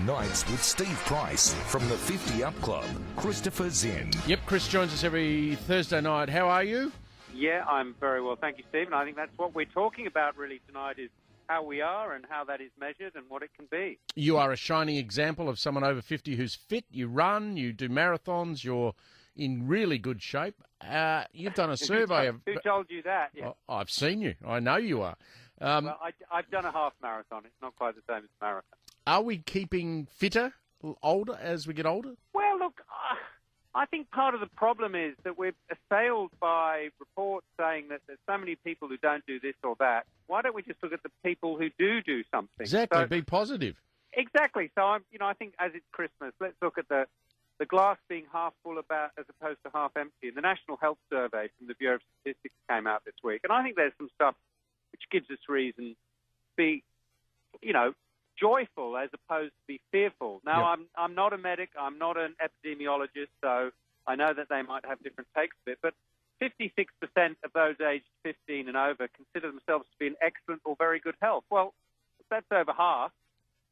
Nights with Steve Price from the 50UP Club. Christopher Zinn. Yep, Chris joins us every Thursday night. How are you? Yeah, I'm very well. Thank you, Stephen. I think that's what we're talking about really tonight is how we are and how that is measured and what it can be. You are a shining example of someone over 50 who's fit. You run, you do marathons, you're in really good shape. You've done a survey of... Who told you that? Yeah. Oh, I've seen you. I know you are. Well, I've done a half marathon. It's not quite the same as a marathon. Are we keeping fitter, older, as we get older? Well, look, I think part of the problem is that we're assailed by reports saying that there's so many people who don't do this or that. Why don't we just look at the people who do something? Exactly, so, be positive. Exactly. So, I think as it's Christmas, let's look at the glass being half full about as opposed to half empty. And the National Health Survey from the Bureau of Statistics came out this week. And I think there's some stuff which gives us reason to be, joyful as opposed to be fearful. Now, Yep. I'm not a medic. I'm not an epidemiologist, so I know that they might have different takes of it. But 56% of those aged 15 and over consider themselves to be in excellent or very good health. Well, that's over half,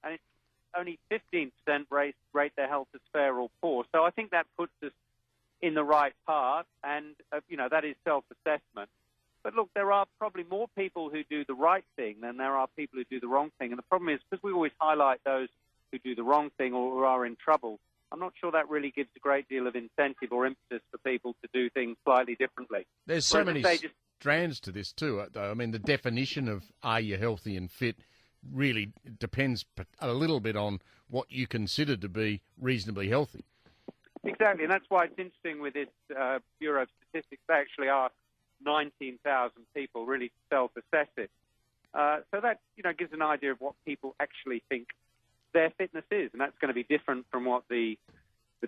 and it's only 15% rate their health as fair or poor. So I think that puts us in the right path, and, that is self-assessment. But look, there are probably more people who do the right thing than there are people who do the wrong thing. And the problem is, because we always highlight those who do the wrong thing or who are in trouble, I'm not sure that really gives a great deal of incentive or impetus for people to do things slightly differently. There's so many strands to this too, though. I mean, the definition of are you healthy and fit really depends a little bit on what you consider to be reasonably healthy. Exactly, and that's why it's interesting with this Bureau of Statistics. They actually ask 19,000 people really self-assess it. So that, gives an idea of what people actually think their fitness is, and that's going to be different from what the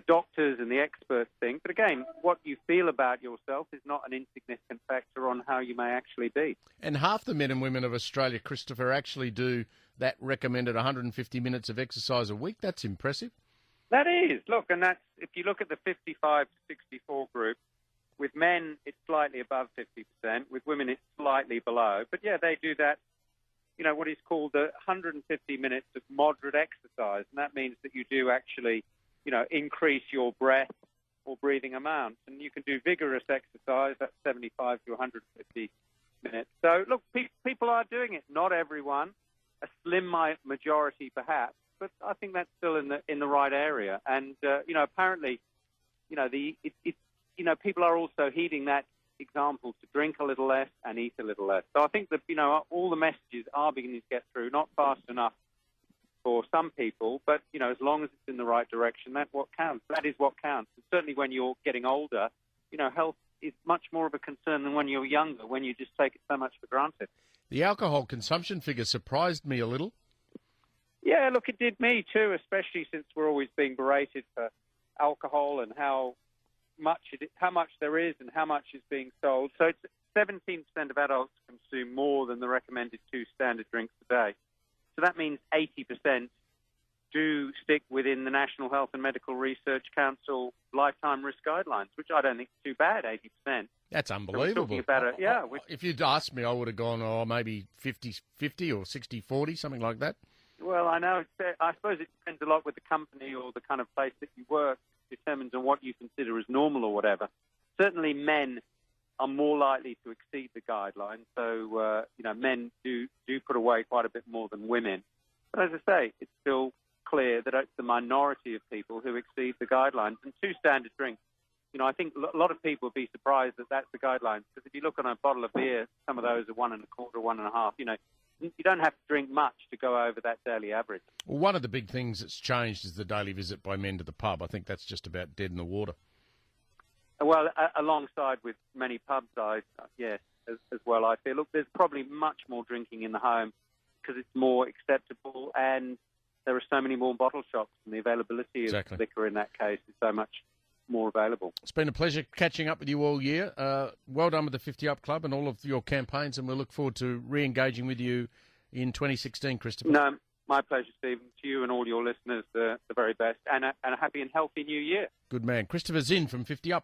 doctors and the experts think. But again, what you feel about yourself is not an insignificant factor on how you may actually be. And half the men and women of Australia, Christopher, actually do that recommended 150 minutes of exercise a week. That's impressive. That is. Look, and that's, if you look at the 55 to 64 group, with men, it's slightly above 50%. With women, it's slightly below. But, yeah, they do that, what is called the 150 minutes of moderate exercise. And that means that you do actually, increase your breath or breathing amount. And you can do vigorous exercise, that's 75 to 150 minutes. So, look, people are doing it. Not everyone, a slim majority perhaps. But I think that's still in the right area. And, apparently, people are also heeding that example to drink a little less and eat a little less. So I think that, all the messages are beginning to get through, not fast enough for some people, but, as long as it's in the right direction, that's what counts. That is what counts. And certainly when you're getting older, health is much more of a concern than when you're younger, when you just take it so much for granted. The alcohol consumption figure surprised me a little. Yeah, look, it did me too, especially since we're always being berated for alcohol and how much there is and how much is being sold. So it's 17% of adults consume more than the recommended 2 standard drinks a day. So that means 80% do stick within the National Health and Medical Research Council lifetime risk guidelines, which I don't think is too bad, 80%. That's unbelievable. So about it, if you'd asked me, I would have gone, maybe 50-50 or 60-40, something like that. Well, I know. I suppose it depends a lot with the company or the kind of place that you work. Determines on what you consider as normal or whatever. Certainly men are more likely to exceed the guidelines. So, men do put away quite a bit more than women. But as I say, it's still clear that it's the minority of people who exceed the guidelines. And 2 standard drinks, I think a lot of people would be surprised that that's the guidelines. Because if you look on a bottle of beer, some of those are 1.25, 1.5, you don't have to drink much to go over that daily average. Well, one of the big things that's changed is the daily visit by men to the pub. I think that's just about dead in the water. Well, alongside with many pubs, yes, as well, I feel. Look, there's probably much more drinking in the home because it's more acceptable and there are so many more bottle shops and the availability of liquor in that case is so much more available. It's been a pleasure catching up with you all year. Well done with the 50UP Club and all of your campaigns, and we'll look forward to re-engaging with you in 2016, Christopher. No, my pleasure, Stephen. To you and all your listeners, the very best, and a happy and healthy new year. Good man. Christopher Zinn from 50UP.